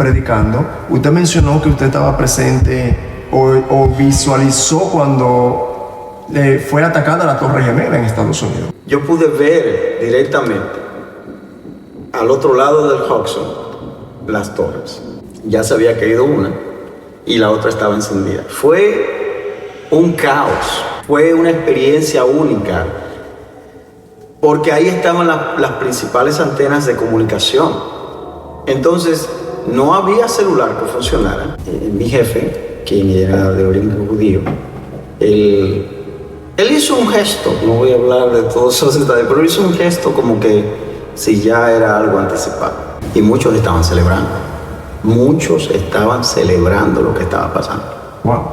predicando, usted mencionó que usted estaba presente o visualizó cuando fue atacada la Torre Gemela en Estados Unidos. Yo pude ver directamente al otro lado del Hudson las torres. Ya se había caído una y la otra estaba encendida. Fue un caos, fue una experiencia única, porque ahí estaban las principales antenas de comunicación. Entonces, no había celular que funcionara. Mi jefe, quien era de origen judío, él hizo un gesto, no voy a hablar de todos esos detalles, pero hizo un gesto como que si ya era algo anticipado. Y muchos estaban celebrando. Muchos estaban celebrando lo que estaba pasando. Wow.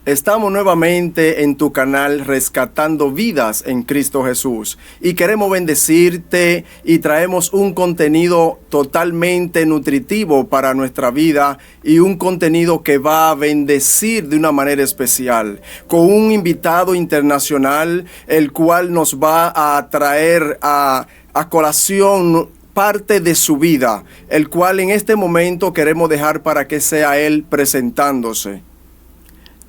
Estamos nuevamente en tu canal Rescatando Vidas en Cristo Jesús y queremos bendecirte y traemos un contenido totalmente nutritivo para nuestra vida y un contenido que va a bendecir de una manera especial con un invitado internacional el cual nos va a traer a colación parte de su vida, el cual en este momento queremos dejar para que sea él presentándose.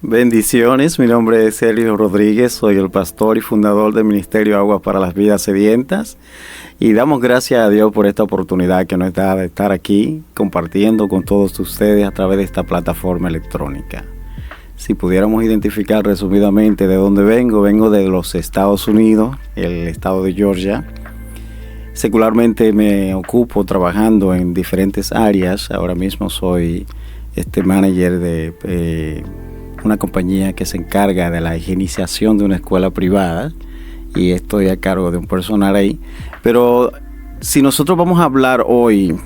Bendiciones, mi nombre es Sergio Rodríguez, soy el pastor y fundador del Ministerio Agua para las Vidas Sedientas y damos gracias a Dios por esta oportunidad que nos da de estar aquí compartiendo con todos ustedes a través de esta plataforma electrónica. Si pudiéramos identificar resumidamente de dónde vengo de los Estados Unidos, el estado de Georgia. Secularmente me ocupo trabajando en diferentes áreas, ahora mismo soy manager de una compañía que se encarga de la higienización de una escuela privada y estoy a cargo de un personal ahí. Pero si nosotros vamos a hablar hoy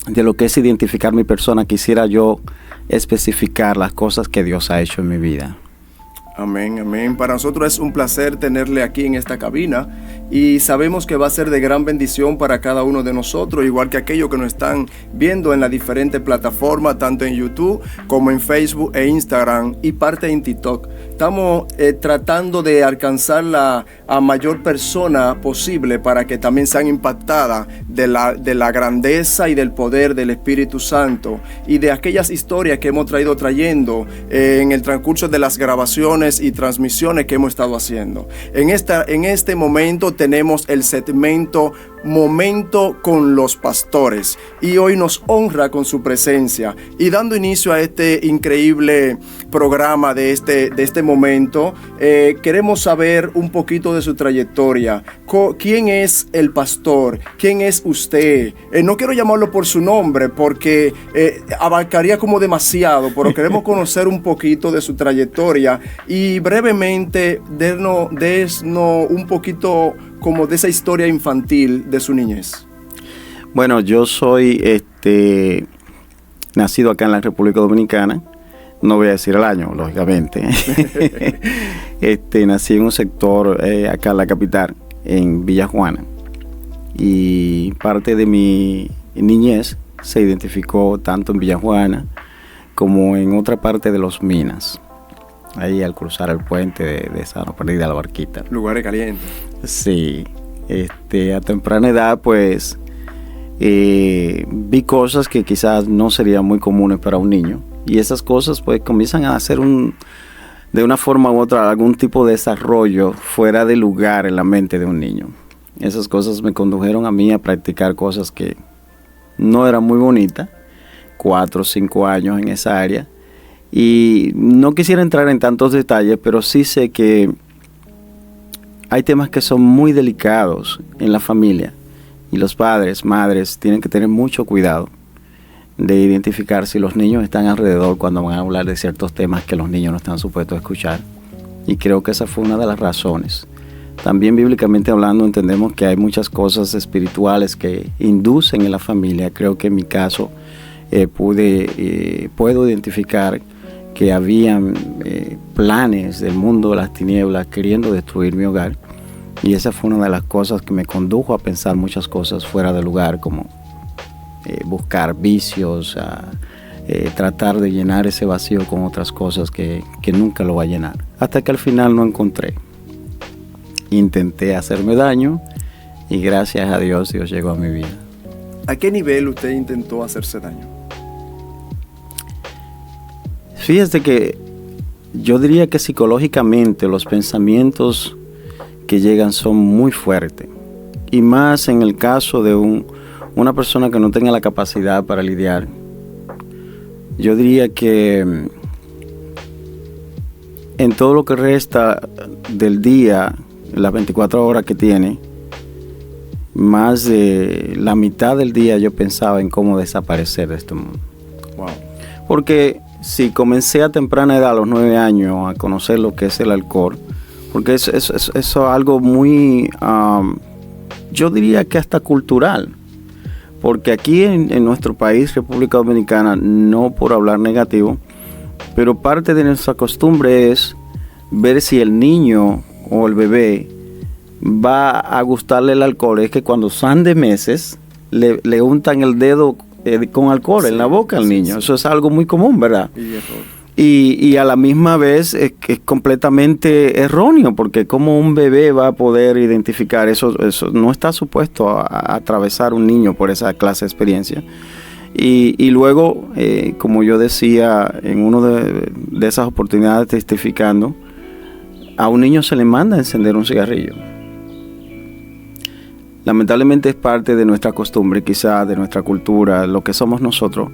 de lo que es identificar mi persona, quisiera yo especificar las cosas que Dios ha hecho en mi vida. Amén, amén. Para nosotros es un placer tenerle aquí en esta cabina y sabemos que va a ser de gran bendición para cada uno de nosotros, igual que aquellos que nos están viendo en las diferentes plataformas, tanto en YouTube como en Facebook e Instagram y parte en TikTok. Estamos tratando de alcanzar a mayor persona posible para que también sean impactadas de la grandeza y del poder del Espíritu Santo y de aquellas historias que hemos trayendo en el transcurso de las grabaciones y transmisiones que hemos estado haciendo. En este momento tenemos el segmento Momento con los Pastores y hoy nos honra con su presencia y dando inicio a este increíble programa de este momento, queremos saber un poquito de su trayectoria. ¿Quién es el pastor? ¿Quién es usted? No quiero llamarlo por su nombre porque abarcaría como demasiado, pero queremos conocer un poquito de su trayectoria y brevemente denos un poquito como de esa historia infantil de su niñez. Bueno, yo soy nacido acá en la República Dominicana. No voy a decir el año, lógicamente. Nací en un sector acá en la capital, en Villa Juana. Y parte de mi niñez se identificó tanto en Villa Juana como en otra parte de Los Minas. Ahí al cruzar el puente de Sano Perdida, la Barquita. Lugares calientes. Sí. A temprana edad, pues, vi cosas que quizás no serían muy comunes para un niño. Y esas cosas, pues, comienzan a hacer de una forma u otra, algún tipo de desarrollo fuera de lugar en la mente de un niño. Esas cosas me condujeron a mí a practicar cosas que no eran muy bonitas, 4 o 5 años en esa área. Y no quisiera entrar en tantos detalles, pero sí sé que hay temas que son muy delicados en la familia y los padres, madres, tienen que tener mucho cuidado de identificar si los niños están alrededor cuando van a hablar de ciertos temas que los niños no están supuestos a escuchar. Y creo que esa fue una de las razones. También bíblicamente hablando entendemos que hay muchas cosas espirituales que inducen en la familia. Creo que en mi caso puedo identificar que habían planes del mundo de las tinieblas queriendo destruir mi hogar, y esa fue una de las cosas que me condujo a pensar muchas cosas fuera de lugar, como buscar vicios, tratar de llenar ese vacío con otras cosas que nunca lo va a llenar. Hasta que al final no encontré. Intenté hacerme daño y gracias a Dios llegó a mi vida. ¿A qué nivel usted intentó hacerse daño? Fíjate que yo diría que psicológicamente los pensamientos que llegan son muy fuertes. Y más en el caso de una persona que no tenga la capacidad para lidiar. Yo diría que en todo lo que resta del día, las 24 horas que tiene, más de la mitad del día yo pensaba en cómo desaparecer de este mundo. Wow. Porque si comencé a temprana edad, a los 9 años, a conocer lo que es el alcohol, porque eso es algo muy, yo diría que hasta cultural. Porque aquí en nuestro país, República Dominicana, no por hablar negativo, pero parte de nuestra costumbre es ver si el niño o el bebé va a gustarle el alcohol. Es que cuando son de meses, le untan el dedo con alcohol en la boca al niño. Eso es algo muy común, ¿verdad? Y a la misma vez es completamente erróneo, porque como un bebé va a poder identificar eso no está supuesto a atravesar un niño por esa clase de experiencia. Y luego, como yo decía en una de esas oportunidades testificando, a un niño se le manda a encender un cigarrillo. Lamentablemente es parte de nuestra costumbre, quizás de nuestra cultura, lo que somos nosotros,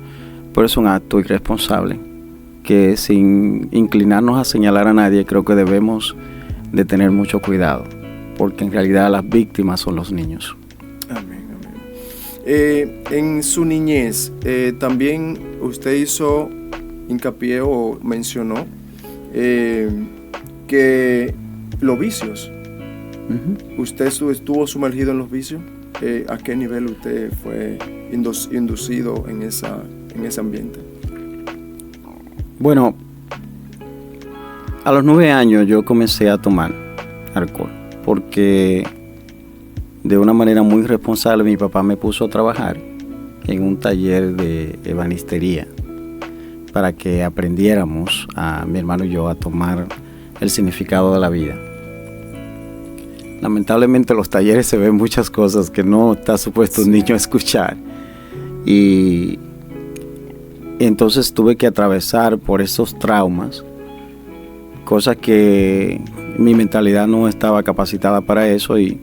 pero es un acto irresponsable que, sin inclinarnos a señalar a nadie, creo que debemos de tener mucho cuidado, porque en realidad las víctimas son los niños. Amén, amén. En su niñez, también usted hizo hincapié o mencionó que los vicios. Uh-huh. ¿Usted estuvo sumergido en los vicios? ¿A qué nivel usted fue inducido en ese ambiente? Bueno, a los 9 años yo comencé a tomar alcohol, porque de una manera muy responsable mi papá me puso a trabajar en un taller de ebanistería para que aprendiéramos, a mi hermano y yo, a tomar el significado de la vida. Lamentablemente en los talleres se ven muchas cosas que no está supuesto un niño a escuchar, y entonces tuve que atravesar por esos traumas, cosas que mi mentalidad no estaba capacitada para eso, y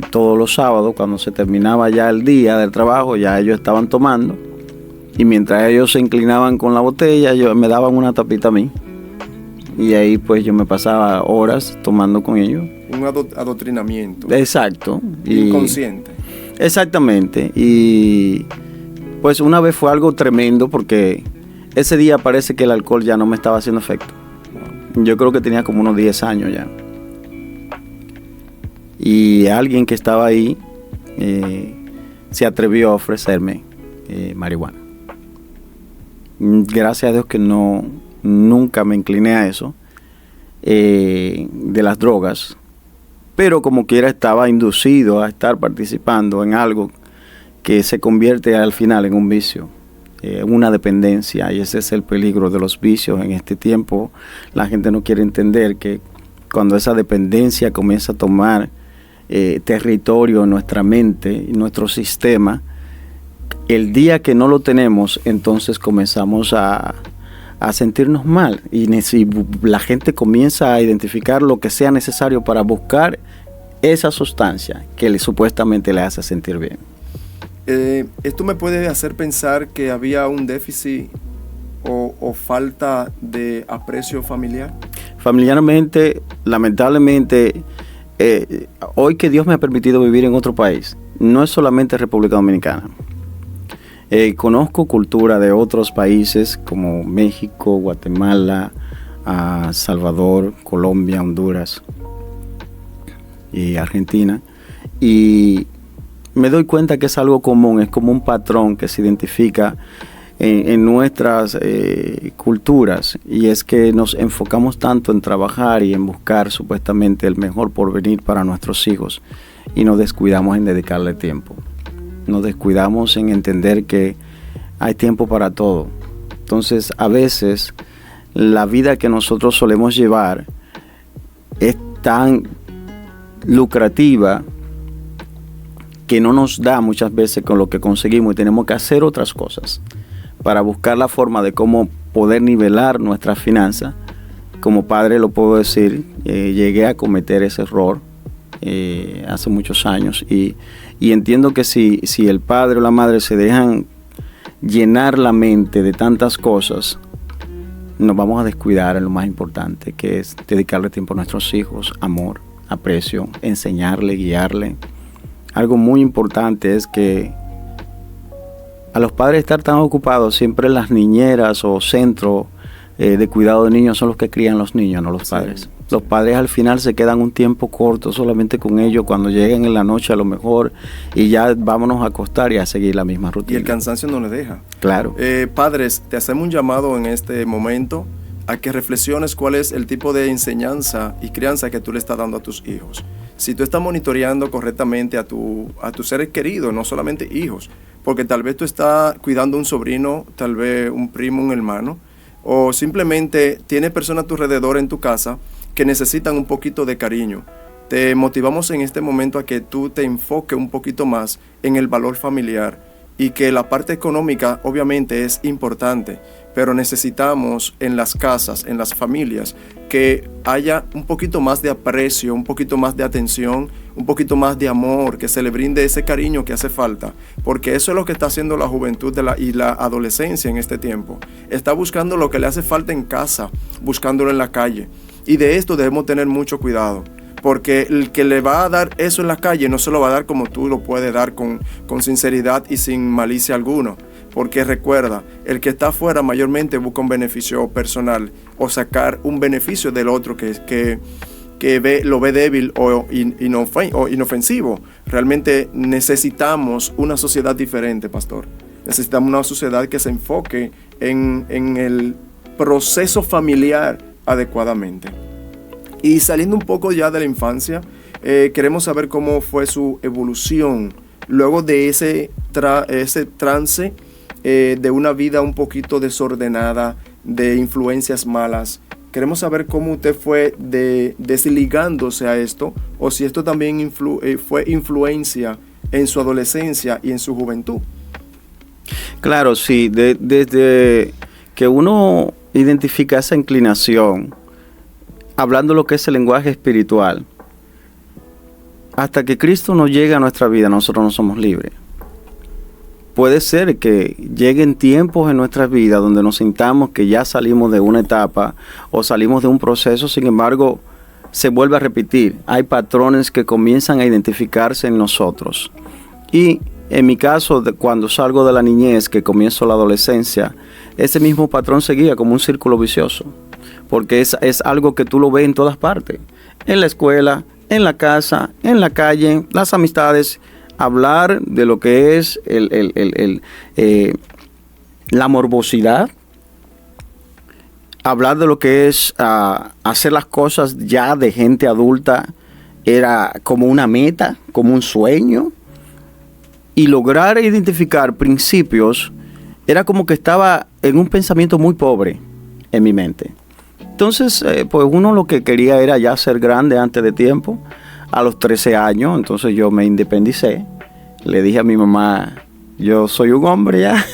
todos los sábados, cuando se terminaba ya el día del trabajo, ya ellos estaban tomando, y mientras ellos se inclinaban con la botella, me daban una tapita a mí, y ahí pues yo me pasaba horas tomando con ellos. Un adoctrinamiento. Exacto. Inconsciente. Exactamente. Y pues una vez fue algo tremendo, porque ese día parece que el alcohol ya no me estaba haciendo efecto. Yo creo que tenía como unos 10 años ya. Y alguien que estaba ahí se atrevió a ofrecerme marihuana. Gracias a Dios que nunca me incliné a eso, de las drogas, pero como quiera estaba inducido a estar participando en algo que se convierte al final en un vicio, una dependencia, y ese es el peligro de los vicios en este tiempo. La gente no quiere entender que cuando esa dependencia comienza a tomar territorio en nuestra mente y nuestro sistema, el día que no lo tenemos, entonces comenzamos a sentirnos mal, y la gente comienza a identificar lo que sea necesario para buscar esa sustancia que supuestamente le hace sentir bien. ¿Esto me puede hacer pensar que había un déficit o falta de aprecio familiar? Familiarmente, lamentablemente, hoy que Dios me ha permitido vivir en otro país, no es solamente República Dominicana. Conozco cultura de otros países como México, Guatemala, Salvador, Colombia, Honduras y Argentina, y me doy cuenta que es algo común, es como un patrón que se identifica en nuestras culturas, y es que nos enfocamos tanto en trabajar y en buscar supuestamente el mejor porvenir para nuestros hijos, y nos descuidamos en dedicarle tiempo. Nos descuidamos en entender que hay tiempo para todo. Entonces, a veces, la vida que nosotros solemos llevar es tan lucrativa que no nos da muchas veces con lo que conseguimos y tenemos que hacer otras cosas para buscar la forma de cómo poder nivelar nuestras finanzas. Como padre lo puedo decir, llegué a cometer ese error hace muchos años y entiendo que si el padre o la madre se dejan llenar la mente de tantas cosas, nos vamos a descuidar en lo más importante, que es dedicarle tiempo a nuestros hijos, amor, aprecio, enseñarle, guiarle. Algo muy importante es que a los padres estar tan ocupados, siempre las niñeras o centros de cuidado de niños son los que crían los niños, no los padres. Sí. Los padres al final se quedan un tiempo corto solamente con ellos cuando lleguen en la noche a lo mejor y ya vámonos a acostar y a seguir la misma rutina. Y el cansancio no les deja. Claro. Padres, te hacemos un llamado en este momento a que reflexiones cuál es el tipo de enseñanza y crianza que tú le estás dando a tus hijos. Si tú estás monitoreando correctamente a tus seres queridos, no solamente hijos, porque tal vez tú estás cuidando a un sobrino, tal vez un primo, un hermano, o simplemente tienes personas a tu alrededor en tu casa que necesitan un poquito de cariño. Te motivamos en este momento a que tú te enfoques un poquito más en el valor familiar y que la parte económica obviamente es importante, pero necesitamos en las casas, en las familias, que haya un poquito más de aprecio, un poquito más de atención, un poquito más de amor, que se le brinde ese cariño que hace falta, porque eso es lo que está haciendo la juventud y la adolescencia en este tiempo. Está buscando lo que le hace falta en casa, buscándolo en la calle, y de esto debemos tener mucho cuidado, porque el que le va a dar eso en la calle no se lo va a dar como tú lo puedes dar con sinceridad y sin malicia alguna. Porque recuerda, el que está afuera mayormente busca un beneficio personal o sacar un beneficio del otro que lo ve débil o inofensivo. Realmente necesitamos una sociedad diferente, pastor. Necesitamos una sociedad que se enfoque en el proceso familiar adecuadamente. Y saliendo un poco ya de la infancia, queremos saber cómo fue su evolución luego de ese trance de una vida un poquito desordenada, de influencias malas. Queremos saber cómo usted fue desligándose a esto, o si esto también fue influencia en su adolescencia y en su juventud. Claro, sí, desde que uno identifica esa inclinación, hablando lo que es el lenguaje espiritual, hasta que Cristo no llega a nuestra vida, nosotros no somos libres. Puede ser que lleguen tiempos en nuestras vidas donde nos sintamos que ya salimos de una etapa o salimos de un proceso, sin embargo, se vuelve a repetir. Hay patrones que comienzan a identificarse en nosotros. Y en mi caso, cuando salgo de la niñez, que comienzo la adolescencia, ese mismo patrón seguía como un círculo vicioso, porque es algo que tú lo ves en todas partes, en la escuela, en la casa, en la calle, las amistades. Hablar de lo que es la morbosidad, hablar de lo que es hacer las cosas ya de gente adulta, era como una meta, como un sueño, y lograr identificar principios era como que estaba en un pensamiento muy pobre en mi mente. Entonces, pues uno lo que quería era ya ser grande antes de tiempo. A los 13 años, entonces yo me independicé. Le dije a mi mamá, yo soy un hombre ya.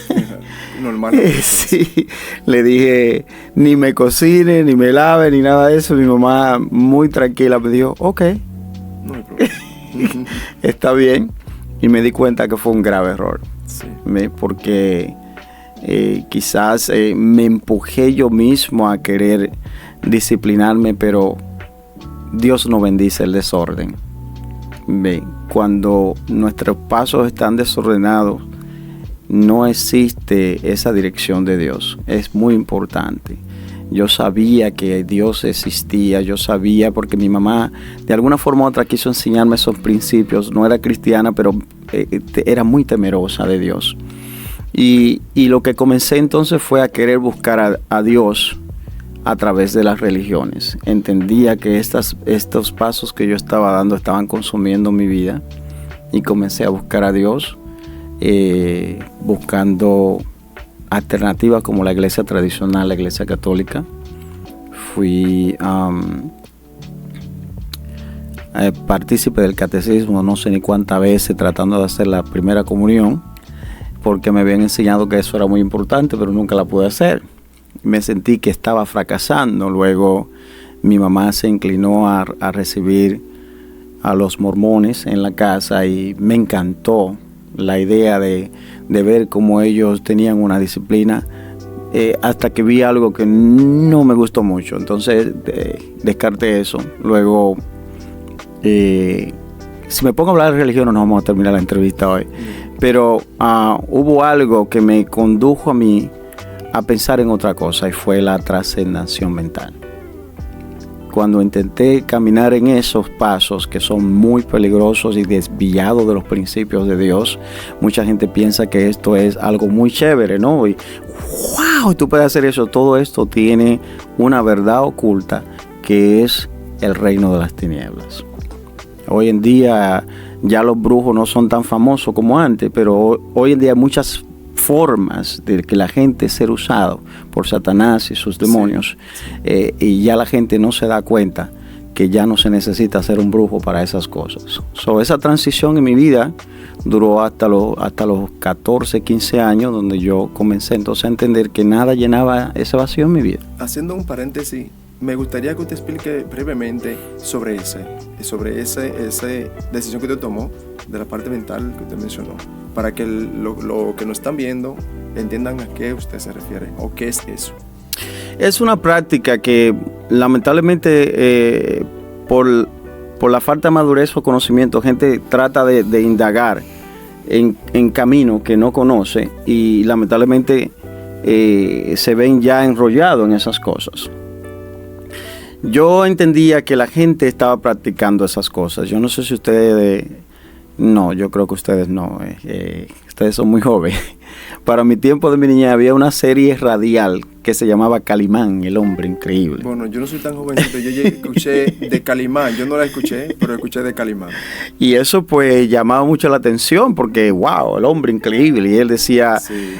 Normal. Sí, le dije, ni me cocine, ni me lave, ni nada de eso. Mi mamá muy tranquila me dijo, ok, no hay problema. Está bien. Y me di cuenta que fue un grave error. Sí. Porque quizás me empujé yo mismo a querer disciplinarme, pero Dios no bendice el desorden. Cuando nuestros pasos están desordenados, no existe esa dirección de Dios. Es muy importante. Yo sabía que Dios existía, yo sabía porque mi mamá de alguna forma u otra quiso enseñarme esos principios. No era cristiana, pero era muy temerosa de Dios. Y lo que comencé entonces fue a querer buscar a Dios a través de las religiones. Entendía que estos pasos que yo estaba dando estaban consumiendo mi vida, y comencé a buscar a Dios, buscando alternativas como la iglesia tradicional, la iglesia católica. Fui partícipe del catecismo no sé ni cuántas veces tratando de hacer la primera comunión, porque me habían enseñado que eso era muy importante, pero nunca la pude hacer. Me sentí que estaba fracasando. Luego mi mamá se inclinó a recibir a los mormones en la casa y me encantó la idea de ver cómo ellos tenían una disciplina, hasta que vi algo que no me gustó mucho. Entonces descarté eso. Luego, si me pongo a hablar de religión no vamos a terminar la entrevista hoy, pero hubo algo que me condujo a mí a pensar en otra cosa, y fue la trascendencia mental. Cuando intenté caminar en esos pasos que son muy peligrosos y desviados de los principios de Dios, mucha gente piensa que esto es algo muy chévere, ¿no? Y ¡wow! Tú puedes hacer eso. Todo esto tiene una verdad oculta, que es el reino de las tinieblas. Hoy en día ya los brujos no son tan famosos como antes, pero hoy en día hay muchas formas de que la gente ser usado por Satanás y sus demonios, y ya la gente no se da cuenta que ya no se necesita ser un brujo para esas cosas. Esa transición en mi vida duró hasta los 14, 15 años, donde yo comencé entonces a entender que nada llenaba ese vacío en mi vida. Haciendo un paréntesis, me gustaría que usted explique brevemente sobre esa decisión que usted tomó de la parte mental que usted mencionó, para que lo que nos están viendo entiendan a qué usted se refiere o qué es eso. Es una práctica que lamentablemente por la falta de madurez o conocimiento, gente trata de indagar en camino que no conoce, y lamentablemente se ven ya enrollados en esas cosas. Yo entendía que la gente estaba practicando esas cosas. Yo no sé si ustedes... No, yo creo que ustedes no. Ustedes son muy jóvenes. Para mi tiempo de mi niñez había una serie radial que se llamaba Calimán, el hombre increíble. Bueno, yo no soy tan jovencito. Yo escuché de Calimán. Yo no la escuché, pero escuché de Calimán. Y eso pues llamaba mucho la atención porque, wow, el hombre increíble. Y él decía, sí,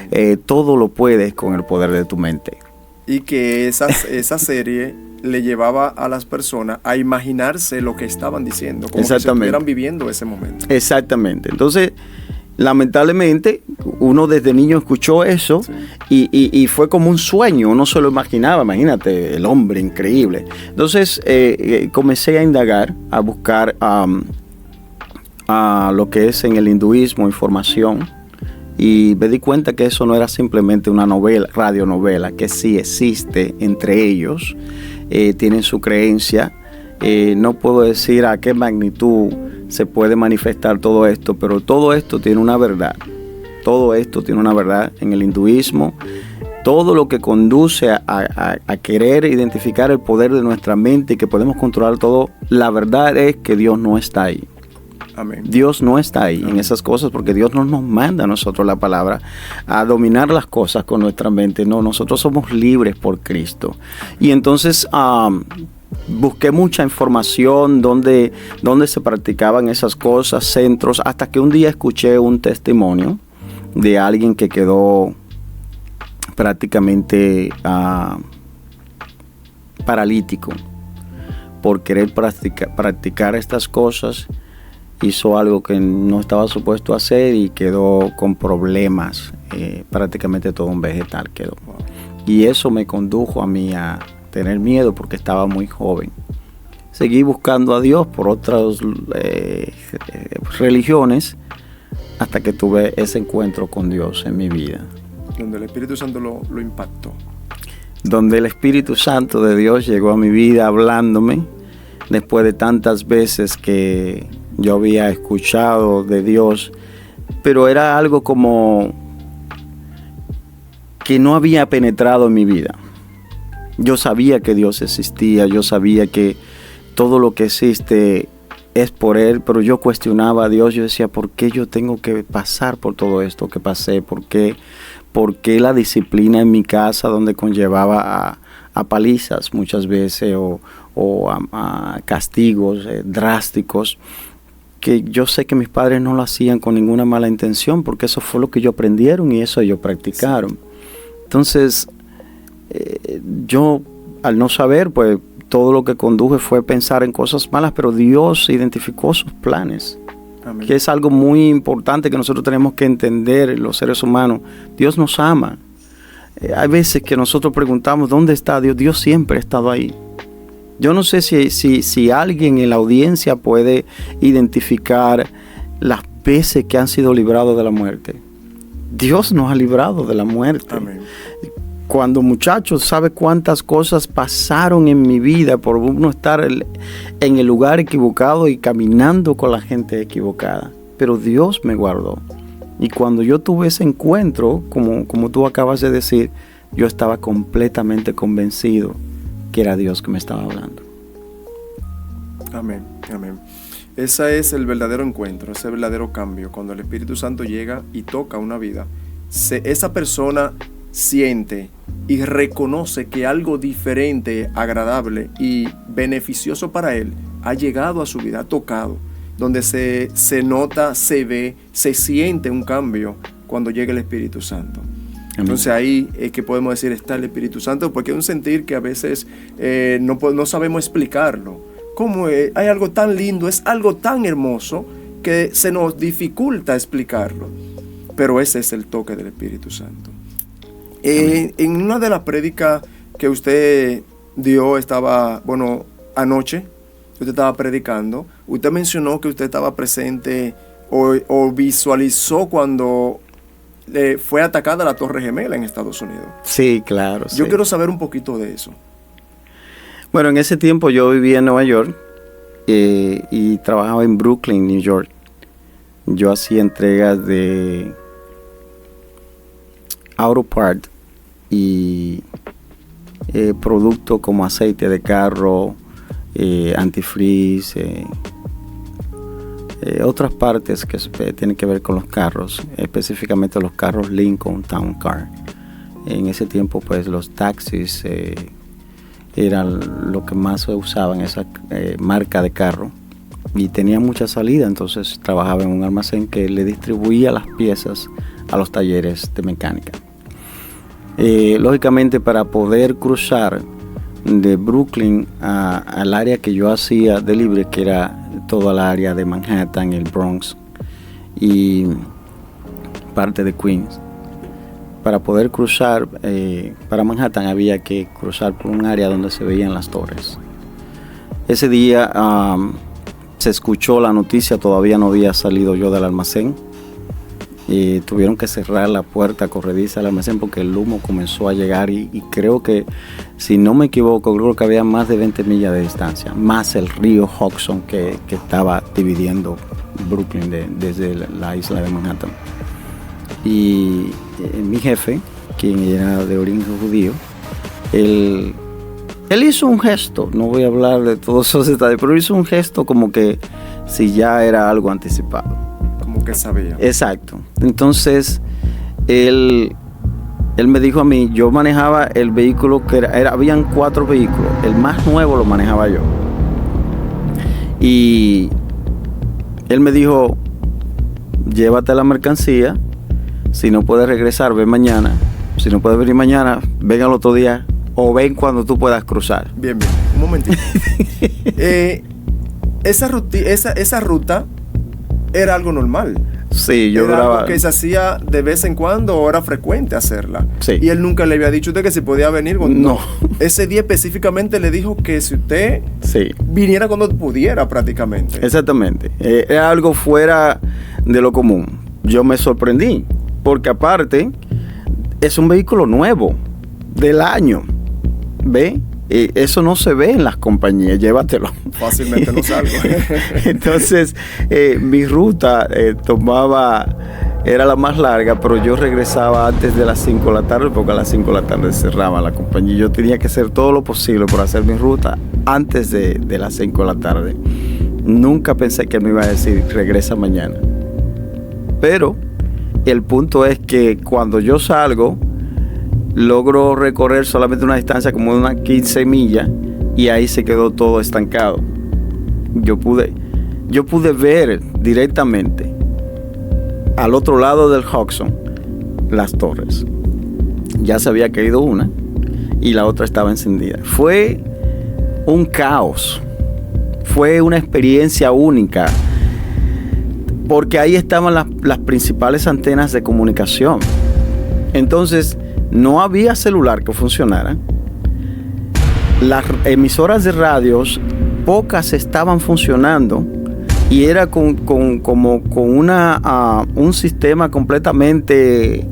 todo lo puedes con el poder de tu mente. Y que esa serie le llevaba a las personas a imaginarse lo que estaban diciendo, como que se estuvieran viviendo ese momento. Exactamente. Entonces, lamentablemente, uno desde niño escuchó eso, sí, y fue como un sueño, uno se lo imaginaba, imagínate, el hombre increíble. Entonces, comencé a indagar, a buscar a lo que es en el hinduismo información, y me di cuenta que eso no era simplemente una novela, radionovela, que sí existe entre ellos. Tienen su creencia. No puedo decir a qué magnitud se puede manifestar todo esto, pero todo esto tiene una verdad. Todo esto tiene una verdad en el hinduismo. Todo lo que conduce a querer identificar el poder de nuestra mente y que podemos controlar todo, la verdad es que Dios no está ahí. Amén. Dios no está ahí en esas cosas, porque Dios no nos manda a nosotros la palabra a dominar las cosas con nuestra mente. No, nosotros somos libres por Cristo. Y entonces busqué mucha información donde se practicaban esas cosas, centros, hasta que un día escuché un testimonio de alguien que quedó prácticamente paralítico por querer practicar estas cosas. Hizo algo que no estaba supuesto a hacer y quedó con problemas, prácticamente todo un vegetal quedó. Y eso me condujo a mí a tener miedo porque estaba muy joven. Seguí buscando a Dios por otras religiones hasta que tuve ese encuentro con Dios en mi vida. Donde el Espíritu Santo lo impactó. Donde el Espíritu Santo de Dios llegó a mi vida hablándome después de tantas veces que yo había escuchado de Dios, pero era algo como que no había penetrado en mi vida. Yo sabía que Dios existía, yo sabía que todo lo que existe es por Él, pero yo cuestionaba a Dios. Yo decía, ¿por qué yo tengo que pasar por todo esto que pasé? ¿Por qué la disciplina en mi casa, donde conllevaba a palizas muchas veces o a castigos drásticos, que yo sé que mis padres no lo hacían con ninguna mala intención, porque eso fue lo que ellos aprendieron y eso ellos practicaron. Entonces, yo, al no saber, pues todo lo que conduje fue pensar en cosas malas, pero Dios identificó sus planes. Amén. Que es algo muy importante que nosotros tenemos que entender, los seres humanos. Dios nos ama. Hay veces que nosotros preguntamos, ¿dónde está Dios? Dios siempre ha estado ahí. Yo no sé si alguien en la audiencia puede identificar las veces que han sido librados de la muerte. Dios nos ha librado de la muerte. Amén. Cuando muchachos, ¿sabe cuántas cosas pasaron en mi vida por uno estar en el lugar equivocado y caminando con la gente equivocada? Pero Dios me guardó. Y cuando yo tuve ese encuentro, como tú acabas de decir, yo estaba completamente convencido que era Dios que me estaba hablando. Amén, amén. Ese es el verdadero encuentro, ese verdadero cambio. Cuando el Espíritu Santo llega y toca una vida, esa persona siente y reconoce que algo diferente, agradable y beneficioso para él ha llegado a su vida, ha tocado, donde se nota, se ve, se siente un cambio cuando llega el Espíritu Santo. Entonces ahí es que podemos decir está el Espíritu Santo, porque es un sentir que a veces no sabemos explicarlo. ¿Cómo es? Hay algo tan lindo, es algo tan hermoso que se nos dificulta explicarlo, pero ese es el toque del Espíritu Santo. En una de las prédicas que usted dio, anoche, usted estaba predicando, usted mencionó que usted estaba presente o visualizó cuando fue atacada la Torre Gemela en Estados Unidos. Sí, claro. Yo quiero saber un poquito de eso. Bueno, en ese tiempo yo vivía en Nueva York y trabajaba en Brooklyn, New York. Yo hacía entregas de auto part y productos como aceite de carro, antifreeze, otras partes que tienen que ver con los carros, específicamente los carros Lincoln Town Car. En ese tiempo pues los taxis eran lo que más se usaba en esa marca de carro y tenía mucha salida, entonces trabajaba en un almacén que le distribuía las piezas a los talleres de mecánica. Lógicamente, para poder cruzar de Brooklyn al área que yo hacía delivery, que era toda la área de Manhattan, el Bronx y parte de Queens, para poder cruzar para Manhattan había que cruzar por un área donde se veían las torres. Ese día se escuchó la noticia, todavía no había salido yo del almacén. Tuvieron que cerrar la puerta corrediza del almacén porque el humo comenzó a llegar y creo que, si no me equivoco, creo que había más de 20 millas de distancia, más el río Hudson que estaba dividiendo Brooklyn desde la isla de Manhattan. Y mi jefe, quien era de origen judío, él hizo un gesto, no voy a hablar de todos esos detalles, pero hizo un gesto como que si ya era algo anticipado. Como que sabía. Exacto. Entonces, él me dijo a mí, yo manejaba el vehículo que habían 4 vehículos, el más nuevo lo manejaba yo. Y él me dijo, llévate la mercancía, si no puedes regresar, ven mañana, si no puedes venir mañana, ven al otro día, o ven cuando tú puedas cruzar. Bien, un momentito. Esa ruta era algo normal. Sí, yo era duraba. Algo que se hacía de vez en cuando o era frecuente hacerla. Sí. Y él nunca le había dicho a usted que si podía venir. No. Ese día específicamente le dijo que si usted viniera cuando pudiera prácticamente. Exactamente. Era algo fuera de lo común. Yo me sorprendí porque aparte es un vehículo nuevo del año. ¿Ve? Eso no se ve en las compañías, llévatelo. Fácilmente no salgo. Entonces, mi ruta era la más larga, pero yo regresaba antes de las 5 de la tarde, porque a las 5 de la tarde cerraba la compañía. Yo tenía que hacer todo lo posible por hacer mi ruta antes de las 5 de la tarde. Nunca pensé que me iba a decir, regresa mañana. Pero el punto es que cuando yo salgo, logro recorrer solamente una distancia como de unas 15 millas y ahí se quedó todo estancado. Yo pude ver directamente al otro lado del Hudson las torres. ya se había caído una y la otra estaba encendida. Fue un caos, fue una experiencia única, porque ahí estaban las principales antenas de comunicación. Entonces, no había celular que funcionara. Las emisoras de radios, pocas estaban funcionando, y era con un sistema completamente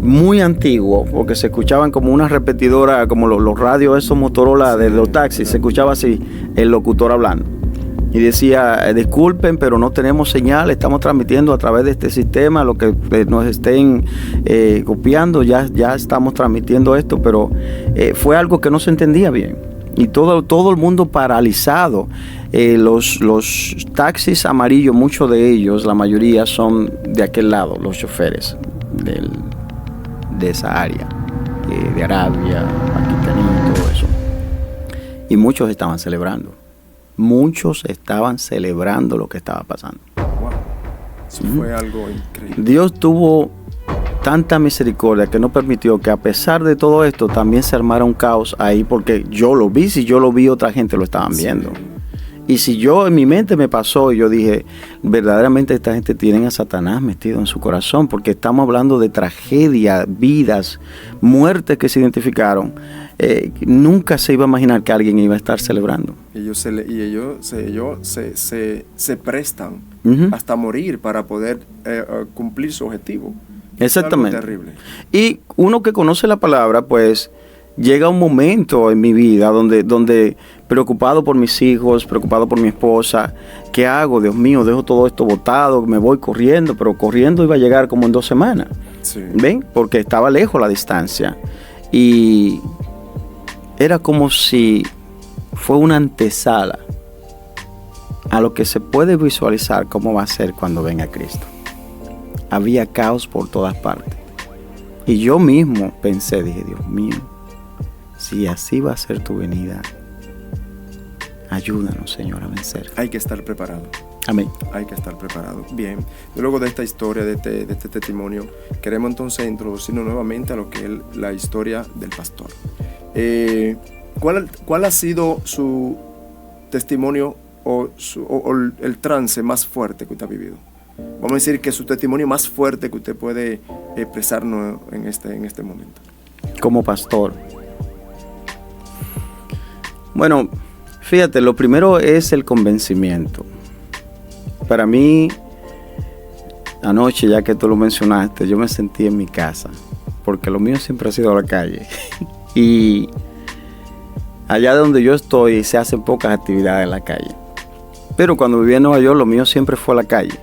muy antiguo, porque se escuchaban como una repetidora, como los radios esos Motorola de los taxis, se escuchaba así el locutor hablando. Y decía, disculpen, pero no tenemos señal, estamos transmitiendo a través de este sistema, lo que nos estén copiando, ya estamos transmitiendo esto, pero fue algo que no se entendía bien. Y todo el mundo paralizado. Los taxis amarillos, muchos de ellos, la mayoría son de aquel lado, los choferes de esa área, de Arabia, Paquistaní, todo eso. Y muchos estaban celebrando. Muchos estaban celebrando lo que estaba pasando. Wow. Eso fue algo increíble. Dios tuvo tanta misericordia que no permitió que, a pesar de todo esto, también se armara un caos ahí, porque yo lo vi. Si yo lo vi, otra gente lo estaban viendo. Y si yo, en mi mente me pasó, y yo dije, verdaderamente esta gente tiene a Satanás metido en su corazón, porque estamos hablando de tragedia, vidas, muertes que se identificaron. Nunca se iba a imaginar que alguien iba a estar celebrando. Ellos se prestan hasta morir para poder cumplir su objetivo. Exactamente. Es algo terrible. Y uno que conoce la palabra, pues llega un momento en mi vida donde preocupado por mis hijos, preocupado por mi esposa, ¿qué hago? Dios mío, dejo todo esto botado, me voy corriendo, pero corriendo iba a llegar como en 2 semanas. Sí. ¿Ven? Porque estaba lejos la distancia. Y era como si fue una antesala a lo que se puede visualizar cómo va a ser cuando venga Cristo. Había caos por todas partes. Y yo mismo pensé, dije, Dios mío, si así va a ser tu venida, ayúdanos, Señor, a vencer. Hay que estar preparado. Amén. Hay que estar preparado. Bien, luego de esta historia, de este testimonio, queremos entonces introducirnos nuevamente a lo que es la historia del pastor. ¿Cuál ha sido su testimonio o el trance más fuerte que usted ha vivido? Vamos a decir que su testimonio más fuerte que usted puede expresarnos en este momento. Como pastor. Bueno, fíjate, lo primero es el convencimiento. Para mí, anoche, ya que tú lo mencionaste, yo me sentí en mi casa, porque lo mío siempre ha sido la calle. Y allá donde yo estoy se hacen pocas actividades en la calle. Pero cuando viví en Nueva York, lo mío siempre fue la calle.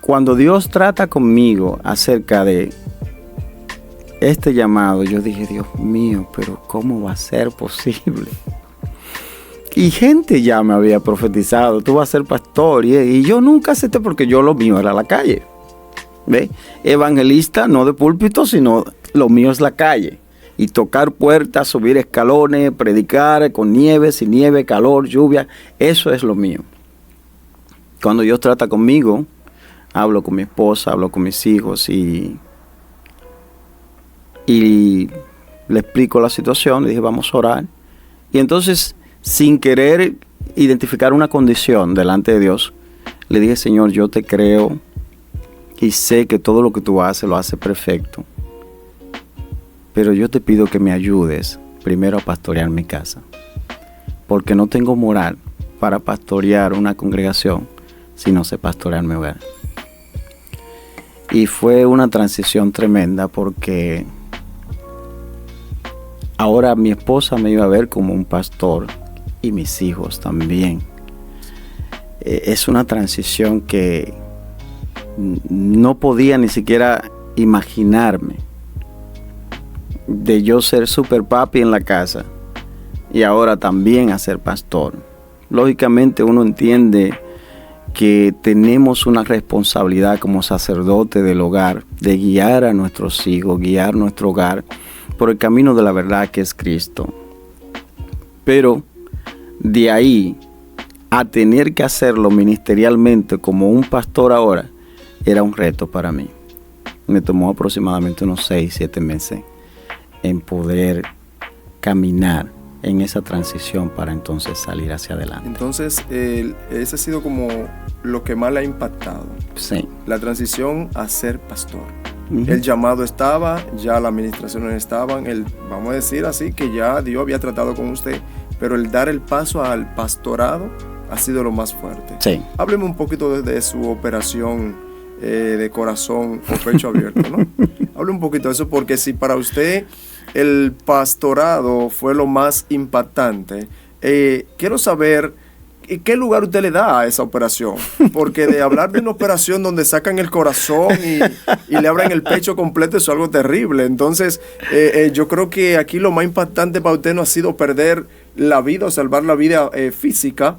Cuando Dios trata conmigo acerca de este llamado, yo dije, Dios mío, pero ¿cómo va a ser posible? Y gente ya me había profetizado, tú vas a ser pastor, y yo nunca acepté, porque yo lo mío era la calle. ¿Ve? Evangelista, no de púlpito, sino lo mío es la calle. Y tocar puertas, subir escalones, predicar con nieve, sin nieve, calor, lluvia, eso es lo mío. Cuando Dios trata conmigo, hablo con mi esposa, hablo con mis hijos y le explico la situación, le dije, vamos a orar. Y entonces, sin querer identificar una condición delante de Dios, le dije, Señor, yo te creo y sé que todo lo que tú haces lo haces perfecto. Pero yo te pido que me ayudes primero a pastorear mi casa, porque no tengo moral para pastorear una congregación si no sé pastorear mi hogar. Y fue una transición tremenda, porque ahora mi esposa me iba a ver como un pastor y mis hijos también. Es una transición que no podía ni siquiera imaginarme, de yo ser super papi en la casa y ahora también a ser pastor. Lógicamente uno entiende que tenemos una responsabilidad como sacerdote del hogar de guiar a nuestros hijos, guiar nuestro hogar por el camino de la verdad, que es Cristo. Pero de ahí a tener que hacerlo ministerialmente como un pastor ahora, era un reto para mí. me tomó aproximadamente unos 6, 7 meses en poder caminar en esa transición para entonces salir hacia adelante. Entonces, ese ha sido como lo que más le ha impactado. Sí. La transición a ser pastor. Uh-huh. El llamado estaba, ya la administración estaban, vamos a decir así, que ya Dios había tratado con usted, pero el dar el paso al pastorado ha sido lo más fuerte. Sí. Hábleme un poquito de su operación de corazón o pecho abierto, ¿no? Hable un poquito de eso, porque si para usted el pastorado fue lo más impactante, quiero saber qué lugar usted le da a esa operación, porque de hablar de una operación donde sacan el corazón y le abren el pecho completo, eso es algo terrible. Entonces, yo creo que aquí lo más impactante para usted no ha sido perder la vida o salvar la vida física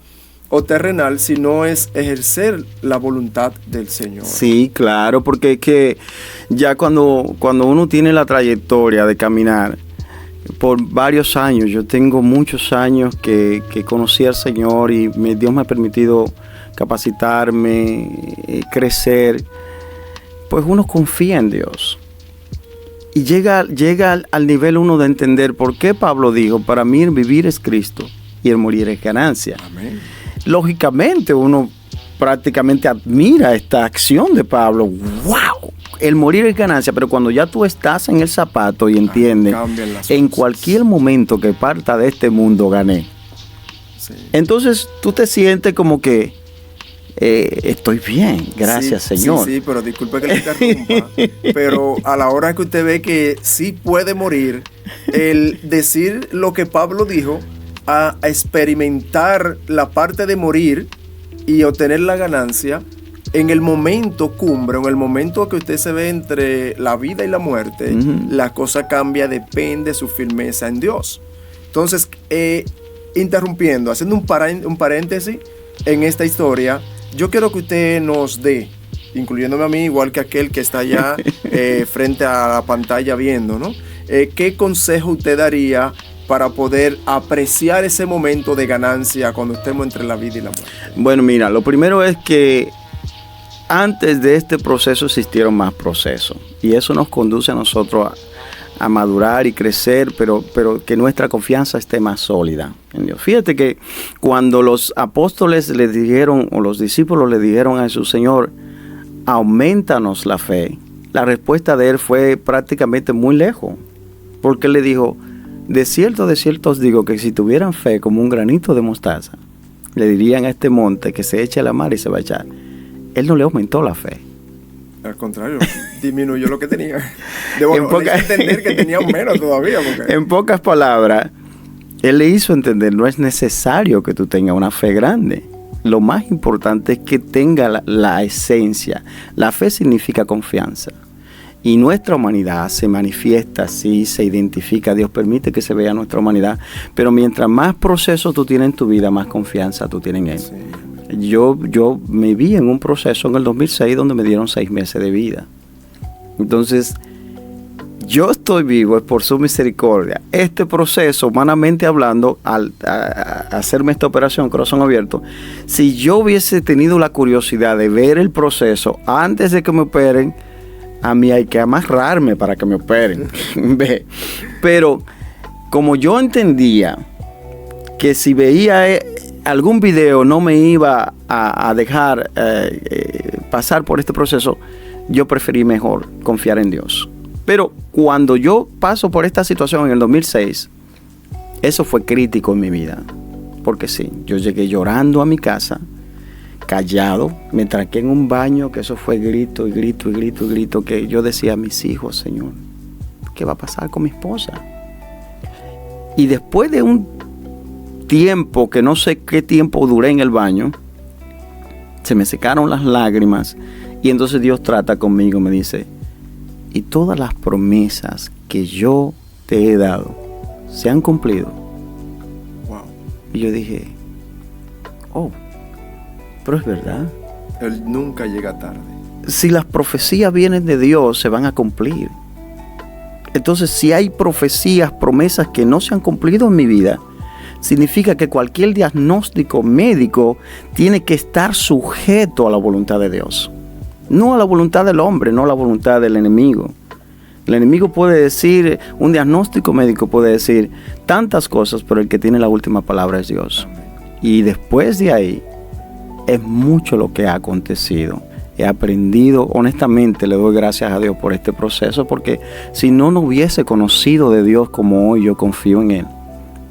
o terrenal, sino es ejercer la voluntad del Señor. Sí, claro, porque es que ya cuando uno tiene la trayectoria de caminar por varios años, yo tengo muchos años que conocí al Señor y Dios me ha permitido capacitarme, crecer, pues uno confía en Dios. Y llega al nivel uno de entender por qué Pablo dijo, para mí el vivir es Cristo y el morir es ganancia. Amén. Lógicamente uno prácticamente admira esta acción de Pablo. ¡Wow! El morir es ganancia, pero cuando ya tú estás en el zapato y entiendes, en cualquier momento que parta de este mundo gané. Sí. Entonces tú te sientes como que estoy bien, gracias, sí, Señor. Sí, pero disculpe que le interrumpa, pero a la hora que usted ve que sí puede morir, el decir lo que Pablo dijo, a experimentar la parte de morir y obtener la ganancia, en el momento cumbre, en el momento que usted se ve entre la vida y la muerte, la cosa cambia, depende de su firmeza en Dios. Entonces, interrumpiendo, haciendo un paréntesis en esta historia, yo quiero que usted nos dé, incluyéndome a mí, igual que aquel que está allá frente a la pantalla viendo, ¿no? ¿Qué consejo usted daría para poder apreciar ese momento de ganancia cuando estemos entre la vida y la muerte? Bueno, mira, lo primero es que antes de este proceso existieron más procesos y eso nos conduce a nosotros a madurar y crecer, pero que nuestra confianza esté más sólida en Dios. Fíjate que cuando los apóstoles le dijeron, o los discípulos le dijeron a Jesús, Señor, aumentanos la fe, la respuesta de él fue prácticamente muy lejos, porque él le dijo, de cierto os digo que si tuvieran fe como un granito de mostaza, le dirían a este monte que se eche a la mar y se va a echar. Él no le aumentó la fe. Al contrario, disminuyó lo que tenía. Debo entender que tenía menos todavía. Porque... En pocas palabras, él le hizo entender, no es necesario que tú tengas una fe grande. Lo más importante es que tenga la esencia. La fe significa confianza. Y nuestra humanidad se manifiesta así, se identifica. Dios permite que se vea nuestra humanidad. Pero mientras más procesos tú tienes en tu vida, más confianza tú tienes en Él. Sí. Yo me vi en un proceso en el 2006 donde me dieron 6 meses de vida. Entonces, yo estoy vivo es por su misericordia. Este proceso, humanamente hablando, al hacerme esta operación, corazón abierto, si yo hubiese tenido la curiosidad de ver el proceso antes de que me operen, a mí hay que amarrarme para que me operen. Pero como yo entendía que si veía algún video no me iba a dejar pasar por este proceso, yo preferí mejor confiar en Dios. Pero cuando yo paso por esta situación en el 2006, eso fue crítico en mi vida. Porque sí, yo llegué llorando a mi casa, callado, me tranqué en un baño, que eso fue grito y grito y grito y grito, que yo decía a mis hijos, Señor, ¿qué va a pasar con mi esposa? Y después de un tiempo, que no sé qué tiempo duré en el baño, se me secaron las lágrimas y entonces Dios trata conmigo, me dice, y todas las promesas que yo te he dado se han cumplido. Wow. Y yo dije, oh, pero es verdad. Él nunca llega tarde. Si las profecías vienen de Dios, se van a cumplir. Entonces, si hay profecías, promesas que no se han cumplido en mi vida, significa que cualquier diagnóstico médico tiene que estar sujeto a la voluntad de Dios. no a la voluntad del hombre, no a la voluntad del enemigo. El enemigo puede decir, un diagnóstico médico puede decir tantas cosas, pero el que tiene la última palabra es Dios. Y después de ahí, es mucho lo que ha acontecido. He aprendido, honestamente, le doy gracias a Dios por este proceso, porque si no hubiese conocido de Dios como hoy yo confío en Él,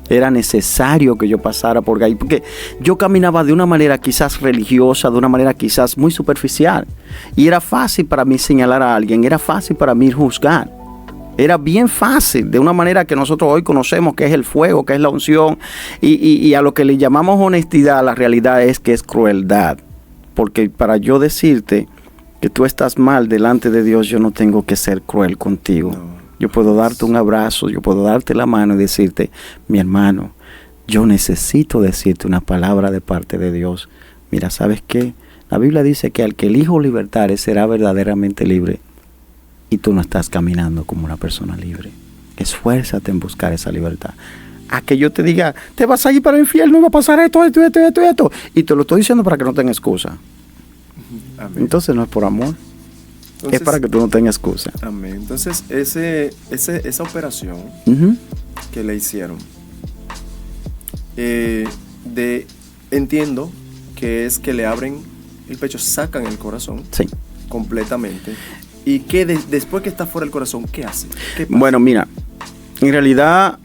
era necesario que yo pasara por ahí, porque yo caminaba de una manera quizás religiosa, de una manera quizás muy superficial, y era fácil para mí señalar a alguien, era fácil para mí juzgar, era bien fácil, de una manera que nosotros hoy conocemos que es el fuego, que es la unción, y a lo que le llamamos honestidad, la realidad es que es crueldad, porque para yo decirte que tú estás mal delante de Dios, yo no tengo que ser cruel contigo. No. Yo puedo darte un abrazo, yo puedo darte la mano y decirte, mi hermano, yo necesito decirte una palabra de parte de Dios. Mira, ¿sabes qué? La Biblia dice que al que el Hijo libertare será verdaderamente libre. Y tú no estás caminando como una persona libre. Esfuérzate en buscar esa libertad. A que yo te diga, te vas a ir para el infierno, va a pasar esto. Y te lo estoy diciendo para que no tengas excusa. Amén. Entonces no es por amor. Entonces, es para que tú no tengas excusa. Amén. Entonces, esa operación que le hicieron, entiendo que es que le abren el pecho, sacan el corazón completamente. ¿Y qué después que está fuera el corazón, qué hace? ¿Qué pasa? Bueno, mira, en realidad,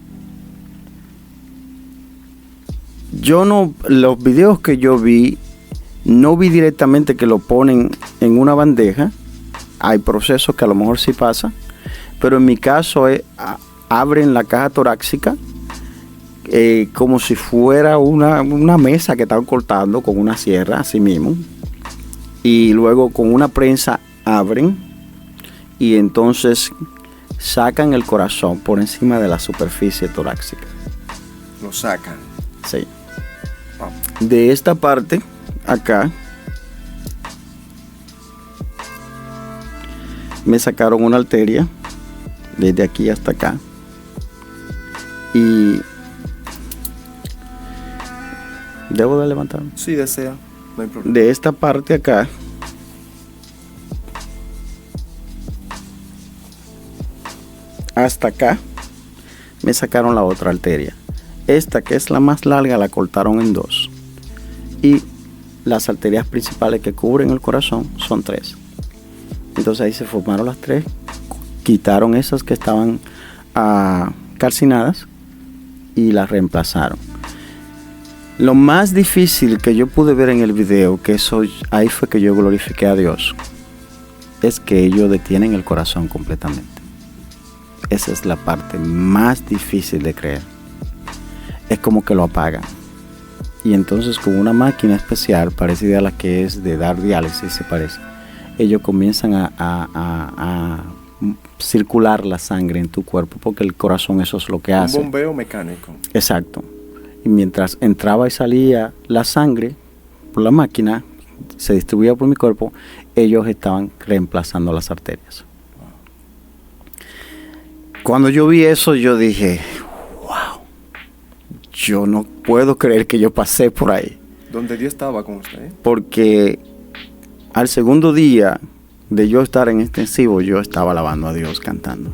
los videos que yo vi, no vi directamente que lo ponen en una bandeja. Hay procesos que a lo mejor sí pasa, pero en mi caso abren la caja torácica como si fuera una mesa que están cortando con una sierra, así mismo, y luego con una prensa abren y entonces sacan el corazón por encima de la superficie torácica. Lo sacan. Sí. De esta parte acá me sacaron una arteria desde aquí hasta acá y ¿debo de levantarme? Sí, desea, no hay problema. De esta parte acá hasta acá me sacaron la otra arteria. Esta, que es la más larga, la cortaron en dos, y las arterias principales que cubren el corazón son 3. Entonces ahí se formaron las 3, quitaron esas que estaban calcinadas y las reemplazaron. Lo más difícil que yo pude ver en el video, que eso ahí fue que yo glorifiqué a Dios, es que ellos detienen el corazón completamente. Esa es la parte más difícil de creer. Es como que lo apagan. Y entonces con una máquina especial, parecida a la que es de dar diálisis, se parece, ellos comienzan a circular la sangre en tu cuerpo, porque el corazón eso es lo que hace. Un bombeo mecánico. Exacto. Y mientras entraba y salía la sangre por la máquina, se distribuía por mi cuerpo, ellos estaban reemplazando las arterias. Cuando yo vi eso, yo dije, wow, yo no puedo creer que yo pasé por ahí. ¿Dónde Dios estaba con usted? Porque al segundo día de yo estar en intensivo, yo estaba alabando a Dios, cantando.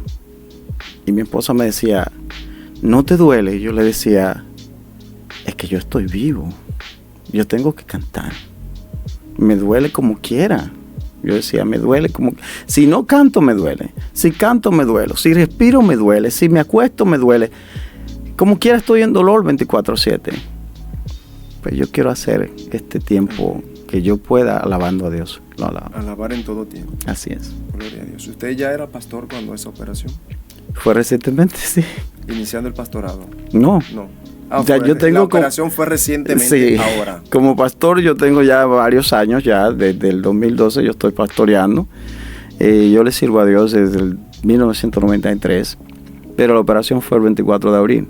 Y mi esposa me decía, ¿no te duele? Y yo le decía, es que yo estoy vivo, yo tengo que cantar. Me duele como quiera. Yo decía, me duele como... Si no canto, me duele. Si canto, me duele. Si respiro, me duele. Si me acuesto, me duele. Como quiera, estoy en dolor 24/7. Pues yo quiero hacer este tiempo que yo pueda alabando a Dios. Lo alabo. Alabar en todo tiempo. Así es. Gloria a Dios. ¿Usted ya era pastor cuando esa operación? Fue recientemente, sí. ¿Iniciando el pastorado? No. Yo tengo la operación fue recientemente, sí, ahora. Como pastor yo tengo ya varios años, ya desde el 2012 yo estoy pastoreando. Yo le sirvo a Dios desde el 1993, pero la operación fue el 24 de abril.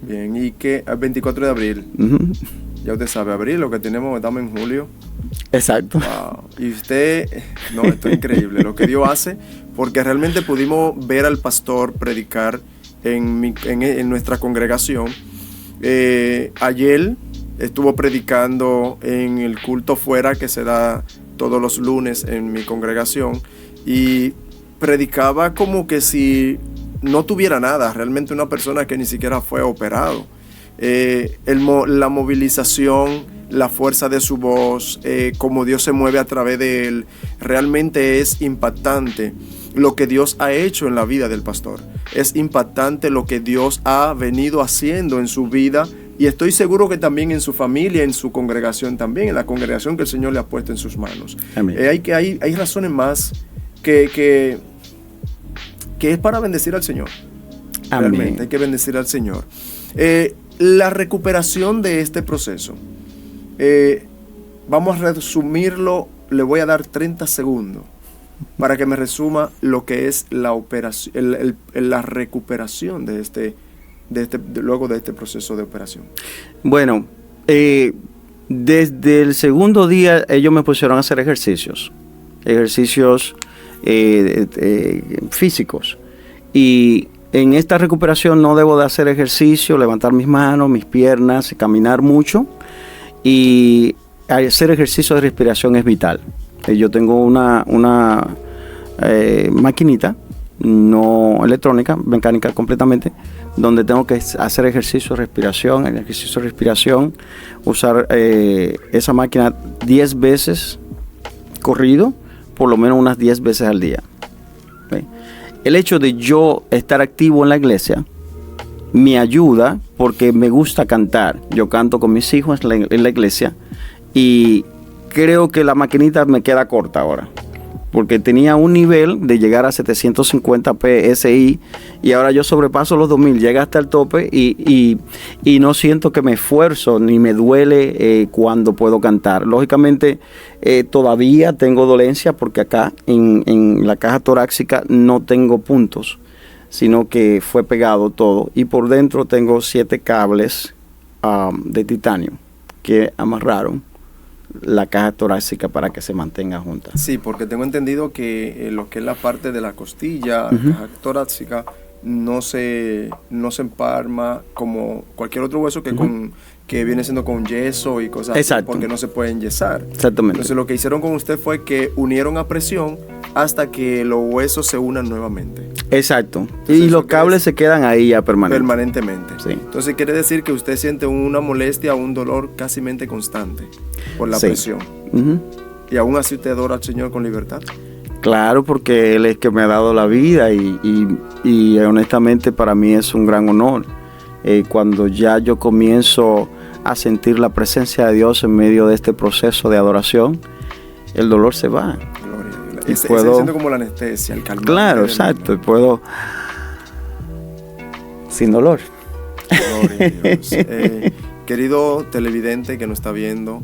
Bien, ¿y qué? El 24 de abril. Uh-huh. Ya usted sabe, abril, lo que tenemos, estamos en julio. Exacto. Wow. Y usted, no, esto es increíble lo que Dios hace, porque realmente pudimos ver al pastor predicar en nuestra congregación. Ayer estuvo predicando en el culto fuera que se da todos los lunes en mi congregación y predicaba como que si no tuviera nada, realmente una persona que ni siquiera fue operado. La movilización, la fuerza de su voz, cómo Dios se mueve a través de él, realmente es impactante lo que Dios ha hecho en la vida del pastor. Es impactante lo que Dios ha venido haciendo en su vida y estoy seguro que también en su familia, en su congregación también, en la congregación que el Señor le ha puesto en sus manos. Hay razones más que es para bendecir al Señor. Amén. Realmente hay que bendecir al Señor. La recuperación de este proceso, vamos a resumirlo, le voy a dar 30 segundos para que me resuma lo que es la operación, la recuperación luego de este proceso de operación. Bueno, desde el segundo día ellos me pusieron a hacer ejercicios físicos, y en esta recuperación no debo de hacer ejercicio, levantar mis manos, mis piernas, caminar mucho, y hacer ejercicio de respiración es vital. Yo tengo una maquinita no electrónica, mecánica completamente, donde tengo que hacer ejercicio de respiración, usar esa máquina 10 veces corrido, por lo menos unas 10 veces al día. ¿Okay? El hecho de yo estar activo en la iglesia me ayuda porque me gusta cantar. Yo canto con mis hijos en la iglesia y creo que la maquinita me queda corta ahora, porque tenía un nivel de llegar a 750 PSI y ahora yo sobrepaso los 2000, llega hasta el tope y no siento que me esfuerzo ni me duele cuando puedo cantar. Lógicamente todavía tengo dolencia porque acá en la caja torácica no tengo puntos, sino que fue pegado todo, y por dentro tengo 7 cables de titanio que amarraron la caja torácica para que se mantenga junta. Sí, porque tengo entendido que lo que es la parte de la costilla, la caja torácica, no se empalma como cualquier otro hueso que viene siendo con yeso y cosas así, porque no se puede enyesar. Exactamente. Entonces lo que hicieron con usted fue que unieron a presión hasta que los huesos se unan nuevamente. Exacto. Entonces, y los cables se quedan ahí ya permanentemente. Sí. Entonces quiere decir que usted siente una molestia o un dolor casi constante por la presión. Y aún así usted adora al Señor con libertad. Claro, porque Él es que me ha dado la vida y honestamente para mí es un gran honor. Cuando ya yo comienzo a sentir la presencia de Dios en medio de este proceso de adoración, el dolor se va. Y se siente como la anestesia, el calmante. Claro, exacto. Y puedo sin dolor. Gloria a Dios. Querido televidente que nos está viendo,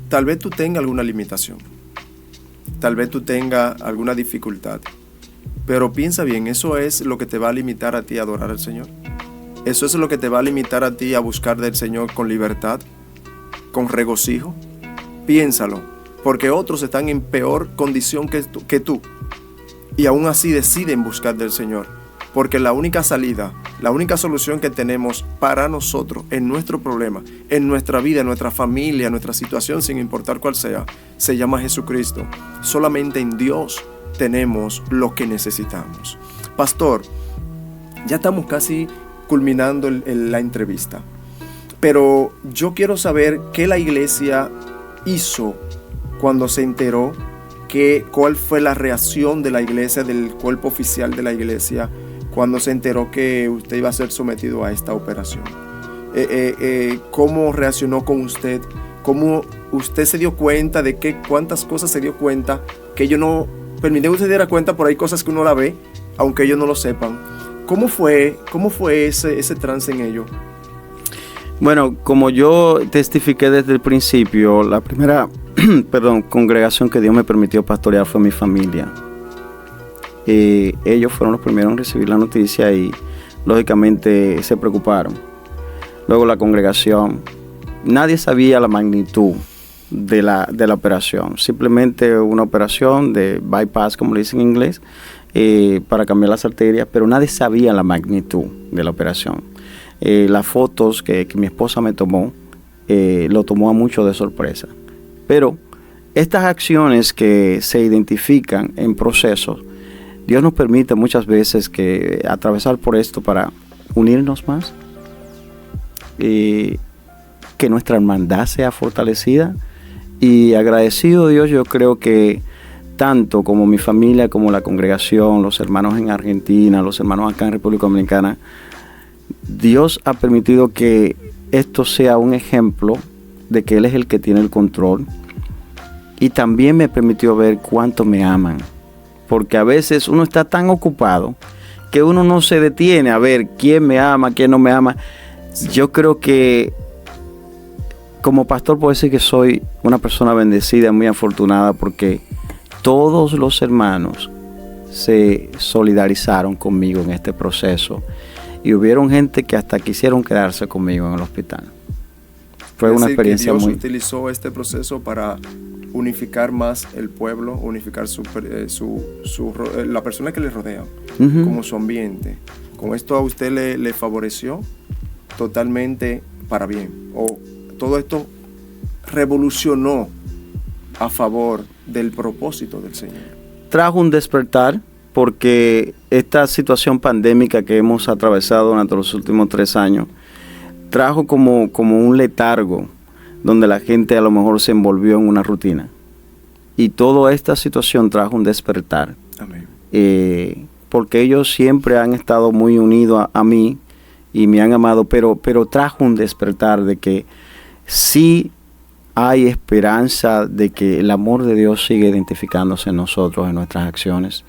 tal vez tú tengas alguna limitación, tal vez tú tengas alguna dificultad, pero piensa bien, ¿eso es lo que te va a limitar a ti a adorar al Señor? ¿Eso es lo que te va a limitar a ti a buscar del Señor con libertad, con regocijo? Piénsalo. Porque otros están en peor condición que tú y aún así deciden buscar del Señor, porque la única salida, la única solución que tenemos para nosotros en nuestro problema, en nuestra vida, en nuestra familia, en nuestra situación, sin importar cuál sea, se llama Jesucristo. Solamente en Dios tenemos lo que necesitamos. Pastor, ya estamos casi culminando la entrevista, pero yo quiero saber qué la iglesia hizo cuando se enteró, cuál fue la reacción de la iglesia, del cuerpo oficial de la iglesia, cuando se enteró que usted iba a ser sometido a esta operación. ¿Cómo reaccionó con usted? ¿Cómo usted se dio cuenta de cuántas cosas se dio cuenta que ellos no permitieron que usted se diera cuenta? Por ahí cosas que uno la ve, aunque ellos no lo sepan. ¿Cómo fue ese trance en ellos? Bueno, como yo testifiqué desde el principio, la primera congregación que Dios me permitió pastorear fue mi familia. Ellos fueron los primeros en recibir la noticia y lógicamente se preocuparon. Luego la congregación, nadie sabía la magnitud de la operación. Simplemente una operación de bypass, como le dicen en inglés, para cambiar las arterias, pero nadie sabía la magnitud de la operación. Las fotos que mi esposa me tomó, lo tomó a mucho de sorpresa. Pero estas acciones que se identifican en procesos, Dios nos permite muchas veces que atravesar por esto para unirnos más, que nuestra hermandad sea fortalecida. Y agradecido Dios, yo creo que tanto como mi familia, como la congregación, los hermanos en Argentina, los hermanos acá en República Dominicana, Dios ha permitido que esto sea un ejemplo de que Él es el que tiene el control. Y también me permitió ver cuánto me aman. Porque a veces uno está tan ocupado que uno no se detiene a ver quién me ama, quién no me ama. Sí. Yo creo que como pastor puedo decir que soy una persona bendecida, muy afortunada, porque todos los hermanos se solidarizaron conmigo en este proceso. Y hubieron gente que hasta quisieron quedarse conmigo en el hospital. Fue una experiencia Dios muy... utilizó este proceso para unificar más el pueblo, unificar la persona que le rodea, como su ambiente. Con esto a usted le favoreció totalmente para bien. O todo esto revolucionó a favor del propósito del Señor. Trajo un despertar, porque esta situación pandémica que hemos atravesado durante los últimos 3 años trajo como un letargo, donde la gente a lo mejor se envolvió en una rutina. Y toda esta situación trajo un despertar. Amén. Porque ellos siempre han estado muy unidos a mí y me han amado, pero trajo un despertar de que sí hay esperanza de que el amor de Dios sigue identificándose en nosotros, en nuestras acciones.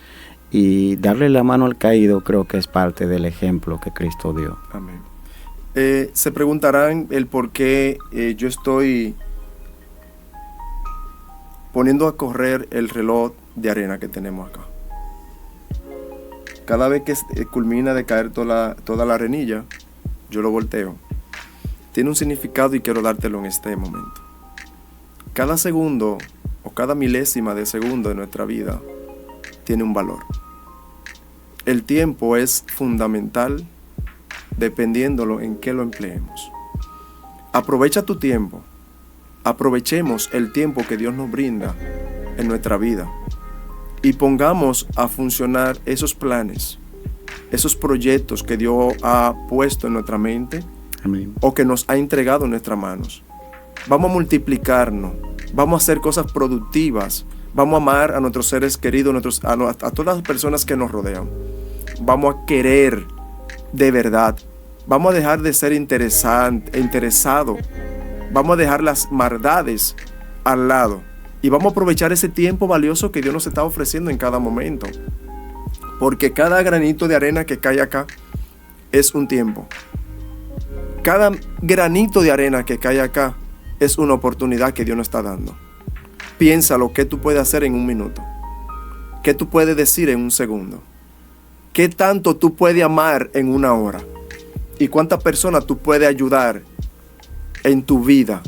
Y darle la mano al caído creo que es parte del ejemplo que Cristo dio. Amén. Se preguntarán el por qué yo estoy poniendo a correr el reloj de arena que tenemos acá. Cada vez que culmina de caer toda la arenilla, yo lo volteo. Tiene un significado y quiero dártelo en este momento. Cada segundo o cada milésima de segundo de nuestra vida tiene un valor. El tiempo es fundamental dependiéndolo en qué lo empleemos. Aprovecha tu tiempo. Aprovechemos el tiempo que Dios nos brinda en nuestra vida y pongamos a funcionar esos planes, esos proyectos que Dios ha puesto en nuestra mente. Amén. O que nos ha entregado en nuestras manos. Vamos a multiplicarnos, vamos a hacer cosas productivas, vamos a amar a nuestros seres queridos, a todas las personas que nos rodean. Vamos a querer de verdad, vamos a dejar de ser interesado, vamos a dejar las maldades al lado y vamos a aprovechar ese tiempo valioso que Dios nos está ofreciendo en cada momento, porque cada granito de arena que cae acá es un tiempo. Cada granito de arena que cae acá es una oportunidad que Dios nos está dando. Piensa lo que tú puedes hacer en un minuto, qué tú puedes decir en un segundo, qué tanto tú puedes amar en una hora y cuántas personas tú puedes ayudar en tu vida.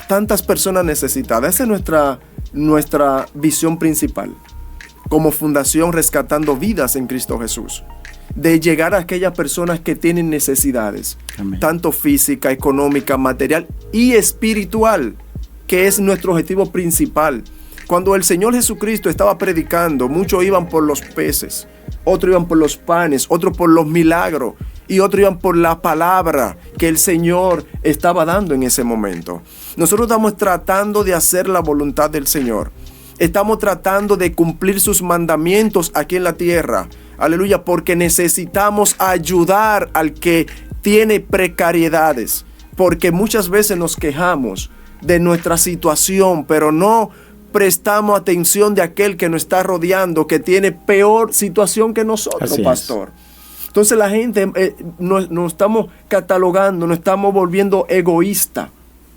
Tantas personas necesitadas. Esa es nuestra visión principal como fundación Rescatando Vidas en Cristo Jesús, de llegar a aquellas personas que tienen necesidades. Amén. Tanto física, económica, material y espiritual, que es nuestro objetivo principal. Cuando el Señor Jesucristo estaba predicando, muchos iban por los peces, otros iban por los panes, otros por los milagros y otros iban por la palabra que el Señor estaba dando en ese momento. Nosotros estamos tratando de hacer la voluntad del Señor. Estamos tratando de cumplir sus mandamientos aquí en la tierra. Aleluya, porque necesitamos ayudar al que tiene precariedades. Porque muchas veces nos quejamos de nuestra situación, pero no prestamos atención de aquel que nos está rodeando, que tiene peor situación que nosotros, así pastor. Entonces la gente nos estamos catalogando, nos estamos volviendo egoístas,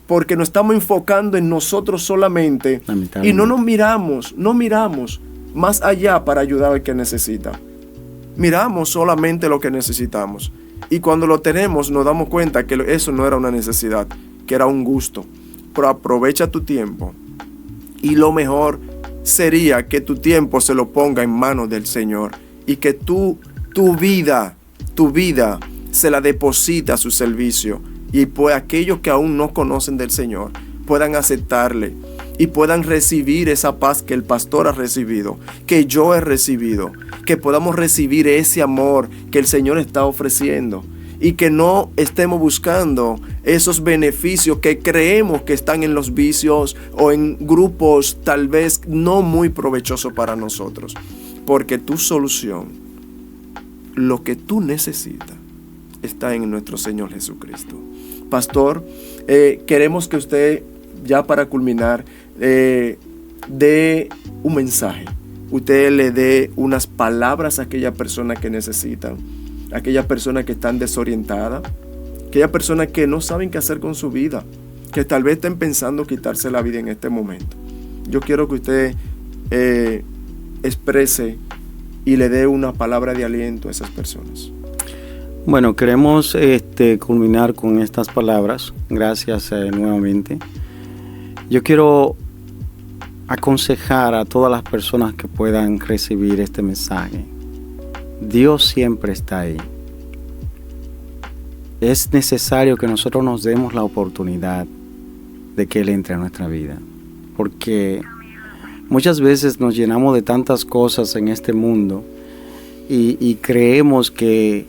porque nos estamos enfocando en nosotros solamente y no miramos más allá para ayudar al que necesita. Miramos solamente lo que necesitamos y cuando lo tenemos nos damos cuenta que eso no era una necesidad, que era un gusto. Pero aprovecha tu tiempo y lo mejor sería que tu tiempo se lo ponga en manos del Señor y que tu vida se la deposita a su servicio y pues aquellos que aún no conocen del Señor puedan aceptarle y puedan recibir esa paz que el pastor ha recibido, que yo he recibido, que podamos recibir ese amor que el Señor está ofreciendo y que no estemos buscando esos beneficios que creemos que están en los vicios o en grupos tal vez no muy provechosos para nosotros, porque tu solución, lo que tú necesitas, está en nuestro Señor Jesucristo. Pastor, queremos que usted, ya para culminar, dé un mensaje. Usted le dé unas palabras a aquella persona que necesitan, a aquella persona que están desorientada, aquella persona que no saben qué hacer con su vida, que tal vez estén pensando quitarse la vida en este momento. Yo quiero que usted exprese y le dé una palabra de aliento a esas personas. Bueno, queremos culminar con estas palabras. Gracias nuevamente. Yo quiero aconsejar a todas las personas que puedan recibir este mensaje. Dios siempre está ahí. Es necesario que nosotros nos demos la oportunidad de que Él entre a nuestra vida, porque muchas veces nos llenamos de tantas cosas en este mundo y creemos que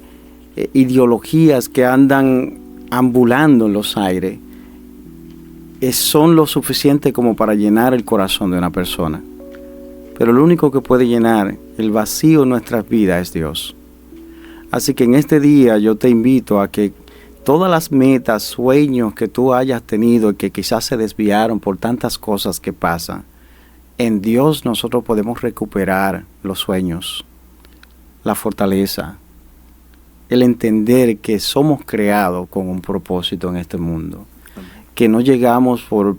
ideologías que andan ambulando en los aires son lo suficiente como para llenar el corazón de una persona. Pero lo único que puede llenar el vacío en nuestras vidas es Dios. Así que en este día yo te invito a que todas las metas, sueños que tú hayas tenido y que quizás se desviaron por tantas cosas que pasan, en Dios nosotros podemos recuperar los sueños, la fortaleza, el entender que somos creados con un propósito en este mundo, que no llegamos por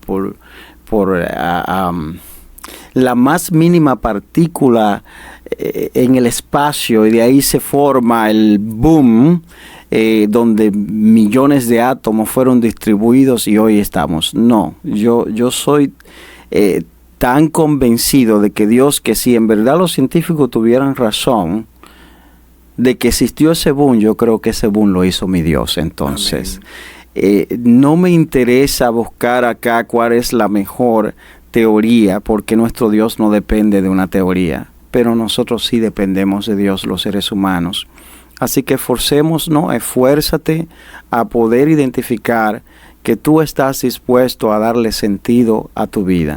la más mínima partícula en el espacio y de ahí se forma el boom, donde millones de átomos fueron distribuidos y hoy estamos. No, yo soy tan convencido de que Dios, que si en verdad los científicos tuvieran razón de que existió ese boom, yo creo que ese boom lo hizo mi Dios. Entonces, no me interesa buscar acá cuál es la mejor teoría, porque nuestro Dios no depende de una teoría, pero nosotros sí dependemos de Dios, los seres humanos. Así que esfuérzate a poder identificar que tú estás dispuesto a darle sentido a tu vida.